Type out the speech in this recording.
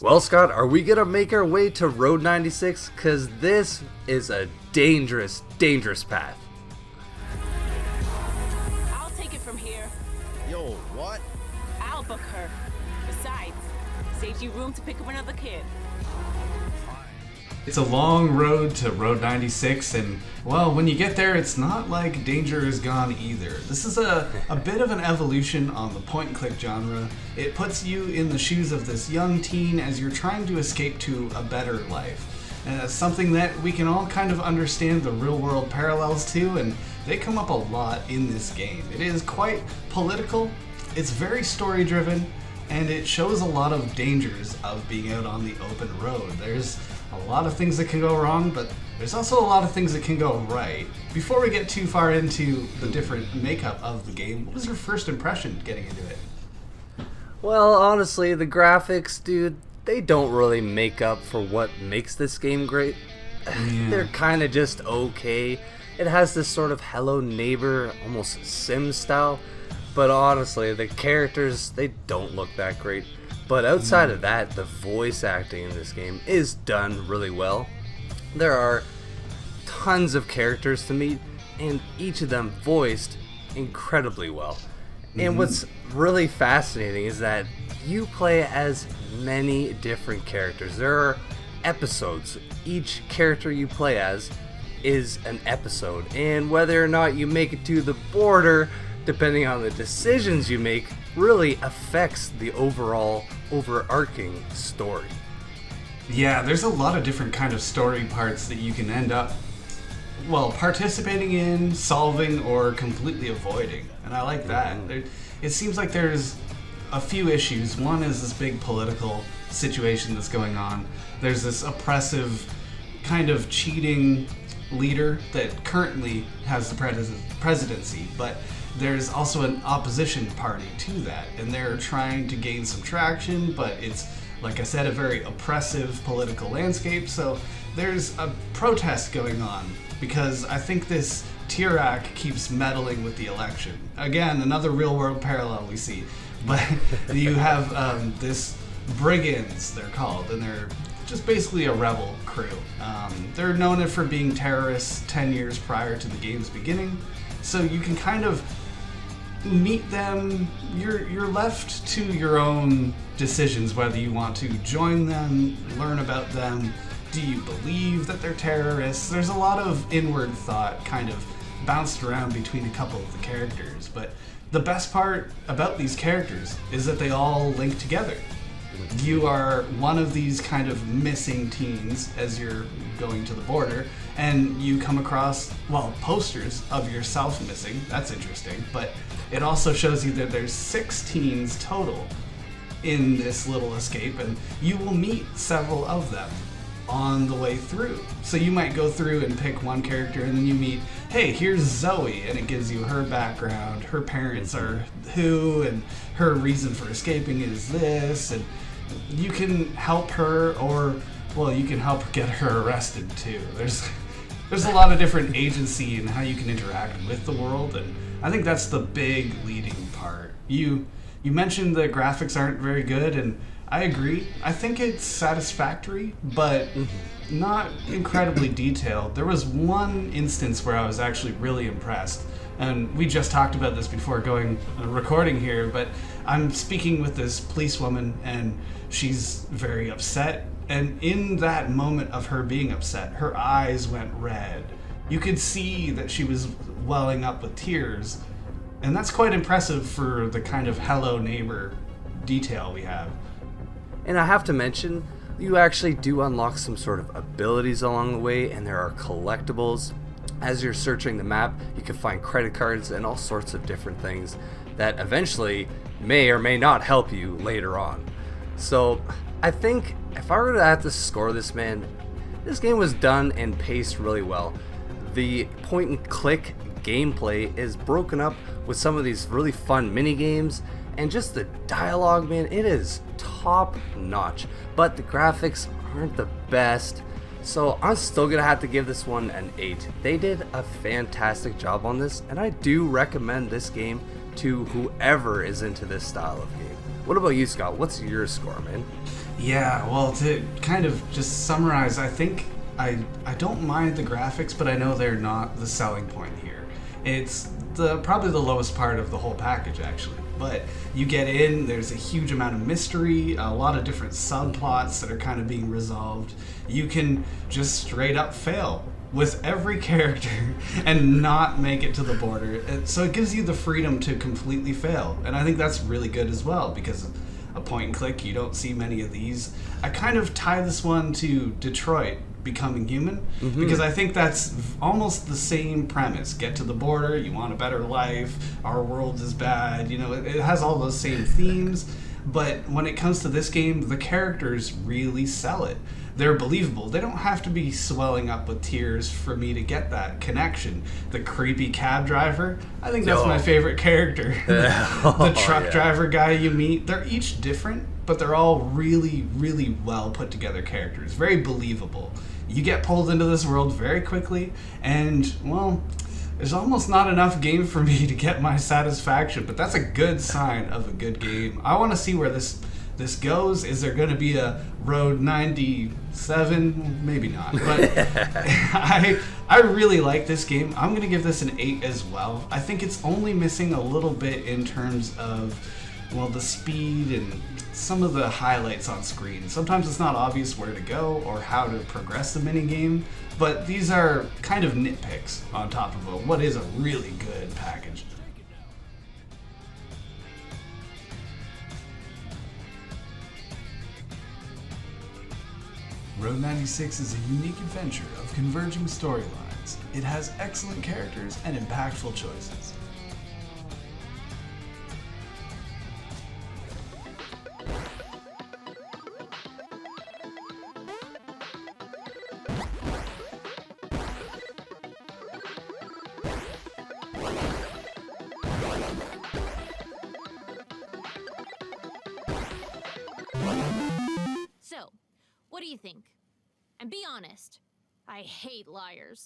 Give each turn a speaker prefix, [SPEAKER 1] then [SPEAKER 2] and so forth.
[SPEAKER 1] Well, Scott, are we gonna make our way to Road 96? Cause this is a dangerous, dangerous path.
[SPEAKER 2] I'll take it from here.
[SPEAKER 3] Yo, what?
[SPEAKER 2] I'll book her. Besides, saves you room to pick up another kid.
[SPEAKER 4] It's a long road to Road 96, and, well, when you get there, it's not like danger is gone either. This is a bit of an evolution on the point-and-click genre. It puts you in the shoes of this young teen as you're trying to escape to a better life. And it's something that we can all kind of understand the real-world parallels to, and they come up a lot in this game. It is quite political, it's very story-driven, and it shows a lot of dangers of being out on the open road. There's a lot of things that can go wrong, but there's also a lot of things that can go right. Before we get too far into the different makeup of the game, what was your first impression getting into it?
[SPEAKER 1] Well, honestly, the graphics, dude, they don't really make up for what makes this game great. They're kind of just okay. It has this sort of Hello Neighbor, almost Sim style, but honestly, the characters, they don't look that great. But outside of that, the voice acting in this game is done really well. There are tons of characters to meet, and each of them voiced incredibly well. And what's really fascinating is that you play as many different characters. There are episodes. Each character you play as is an episode, and whether or not you make it to the border, depending on the decisions you make, really affects the overall overarching story.
[SPEAKER 4] Yeah, there's a lot of different kind of story parts that you can end up, well, participating in, solving, or completely avoiding. And I like that. It seems like there's a few issues. One is this big political situation that's going on. There's this oppressive, kind of cheating leader that currently has the presidency, but there's also an opposition party to that, and they're trying to gain some traction, but it's, like I said, a very oppressive political landscape. So there's a protest going on because I think this Tirak keeps meddling with the election. Again, another real world parallel we see. But you have this brigands, they're called, and they're just basically a rebel crew. They're known for being terrorists 10 years prior to the game's beginning. So you can kind of meet them. You're left to your own decisions whether you want to join them, learn about them. Do you believe that they're terrorists? There's a lot of inward thought kind of bounced around between a couple of the characters, but the best part about these characters is that they all link together. You are one of these kind of missing teens as you're going to the border, and you come across, well, posters of yourself missing. That's interesting, but it also shows you that there's 6 teens total in this little escape, and you will meet several of them on the way through. So you might go through and pick one character, and then you meet, hey, here's Zoe, and it gives you her background. Her parents are who, and her reason for escaping is this, and you can help her, or, well, you can help get her arrested too. There's a lot of different agency in how you can interact with the world, and I think that's the big leading part. You mentioned the graphics aren't very good, and I agree. I think it's satisfactory, but not incredibly detailed. There was one instance where I was actually really impressed, and we just talked about this before recording here, but I'm speaking with this policewoman, and she's very upset, and in that moment of her being upset, her eyes went red. You could see that she was welling up with tears, and that's quite impressive for the kind of Hello Neighbor detail we have.
[SPEAKER 1] And I have to mention, you actually do unlock some sort of abilities along the way, and there are collectibles. As you're searching the map, you can find credit cards and all sorts of different things that eventually may or may not help you later on. So I think if I were to have to score this, man, this game was done and paced really well. The point and click gameplay is broken up with some of these really fun mini games, and just the dialogue, man, it is top notch. But the graphics aren't the best, so I'm still gonna have to give this one an 8. They did a fantastic job on this, and I do recommend this game to whoever is into this style of game. What about you, Scott? What's your score, man?
[SPEAKER 4] Yeah, well, to kind of just summarize, I think I don't mind the graphics, but I know they're not the selling point here. It's probably the lowest part of the whole package, actually. But you get in, there's a huge amount of mystery, a lot of different subplots that are kind of being resolved. You can just straight up fail with every character and not make it to the border. So it gives you the freedom to completely fail. And I think that's really good as well, because a point and click, you don't see many of these. I kind of tie this one to Detroit Becoming Human, because I think that's almost the same premise. Get to the border, you want a better life, our world is bad, it has all those same themes. But when it comes to this game, the characters really sell it. They're believable. They don't have to be swelling up with tears for me to get that connection. The creepy cab driver, I think that's my favorite character. The truck driver guy you meet, they're each different, but they're all really, really well put together characters. Very believable. You get pulled into this world very quickly, and, well, there's almost not enough game for me to get my satisfaction, but that's a good sign of a good game. I want to see where this goes. Is there going to be a Road 97? Maybe not. But I really like this game. I'm going to give this an 8 as well. I think it's only missing a little bit in terms of, well, the speed and some of the highlights on screen. Sometimes it's not obvious where to go or how to progress the minigame, but these are kind of nitpicks on top of what is a really good package. Road 96 is a unique adventure of converging storylines. It has excellent characters and impactful choices.
[SPEAKER 3] So, what do you think? And be honest. I hate liars.